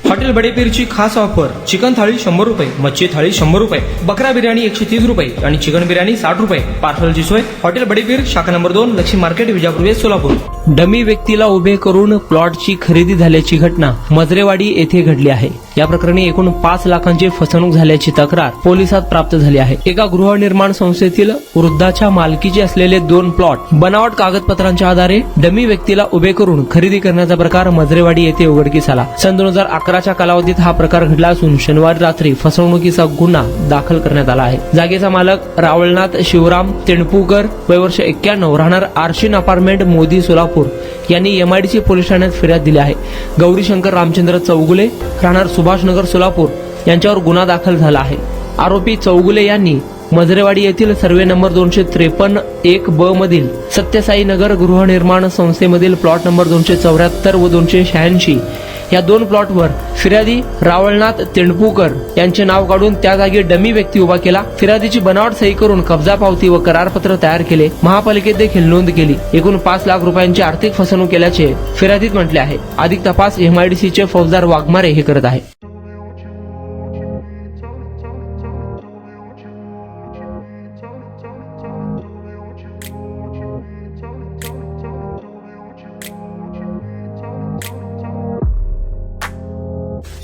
Hotel बडेपीरची खास offer, chicken थाळी 100 रुपये, मच्छी थाळी 100 रुपये, बकरा बिर्याणी 130 रुपये आणि चिकन बिर्याणी 60 रुपये. पार्सलची सोय हॉटेल बडेपीर, शाखा number 2, Laxmi market, Vijapur west, Solapur. Dummy व्यक्तीला उभे करून प्लॉटची खरेदी झाल्याची घटना मजरेवाडी येथे घडली आहे. या प्रकरणी एकूण 5 लाखांची फसवणूक झाल्याची तक्रार पोलिसात प्राप्त झाली आहे. एका गृहनिर्माण संस्थेतील वृद्धाच्या मालकीचे असलेले 2 प्लॉट बनावट कागदपत्रांच्या आधारे डमी व्यक्तीला उभे करून खरेदी करण्याचा प्रकार मजरेवाडी येथे उघडकीस आला. सन 2011च्या कालावधीत हा प्रकार घडला असून शनिवारी रात्री फसवणुकीचा गुन्हा दाखल करण्यात आला आहे. जागेचा मालक रावळनाथ शिवराम तेंडपूकर, वय वर्ष 91, राहणार आर्शिन अपार्टमेंट, मोदी, सोलापूर यांनी एमआयडीसी पोलीस ठाण्यात फिर्याद दिली आहे. गौरीशंकर रामचंद्र चौगुले, राहणार सुभाषनगर, सोलापूर यांच्यावर गुन्हा दाखल झाला आहे. आरोपी चौगुले यांनी मजरेवाडी येथील सर्वे नंबर 253-1 मधील सत्यसाई नगर गृहनिर्माण संस्थेमधील प्लॉट नंबर 274 व 286 या 2 प्लॉटवर फिर्यादी रावळनाथ तेंडपूकर यांचे नाव काढून त्या जागी डमी व्यक्ती उभा केला. फिर्यादीची बनावट सही करून कब्जा पावती व करारपत्र तयार केले. महापालिकेत देखील नोंद केली. एकूण 5 लाख रुपयांची आर्थिक फसवणूक केल्याचे फिर्यादीत म्हटले आहे. अधिक तपास एमआयडीसीचे फौजदार वाघमारे हे करत आहे.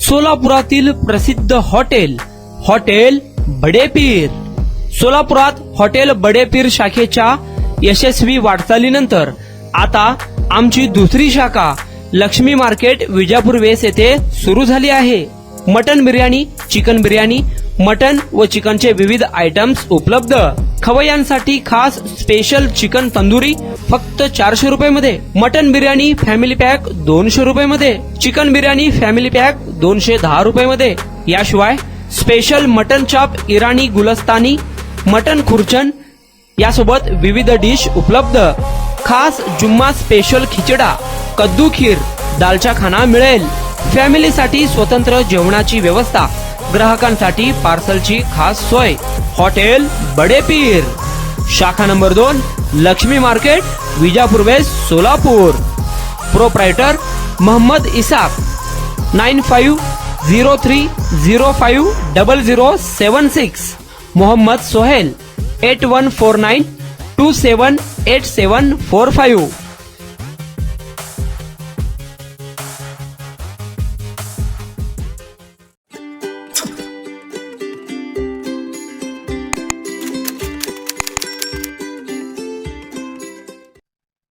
सोलापुरातील प्रसिद्ध हॉटेल बडेपीर. सोलापुरात हॉटेल बडेपीर शाखेच्या यशस्वी वाटचालीनंतर आता आमची दुसरी शाखा लक्ष्मी मार्केट, विजापूर वेस्ट येथे सुरू झाली आहे. Mutton biryani, chicken biryani, mutton व चिकनचे विविध आयटम्स उपलब्ध. खवय्यांसाठी खास स्पेशल चिकन तंदुरी फक्त 400 रुपये मध्ये, मटन बिर्याणी फॅमिली पॅक 200 रुपये मध्ये, चिकन बिर्याणी फॅमिली पॅक 210 रुपये मध्ये. याशिवाय स्पेशल मटन चाप, इराणी गुलस्तानी, मटन खुर्चन यासोबत विविध डिश उपलब्ध. खास जुम्मा स्पेशल खिचडा, कद्दू खीर, दालचा खाना मिळेल. फॅमिलीसाठी स्वतंत्र जेवणाची व्यवस्था, ग्राहकांसाठी पार्सलची खास सोय. हॉटेल बडेपीर, शाखा number 2, Laxmi market, Vijapur west, Solapur. Proprietor Mohammad Isaq. 9503050076. Mohammad Sohel. 8149278745.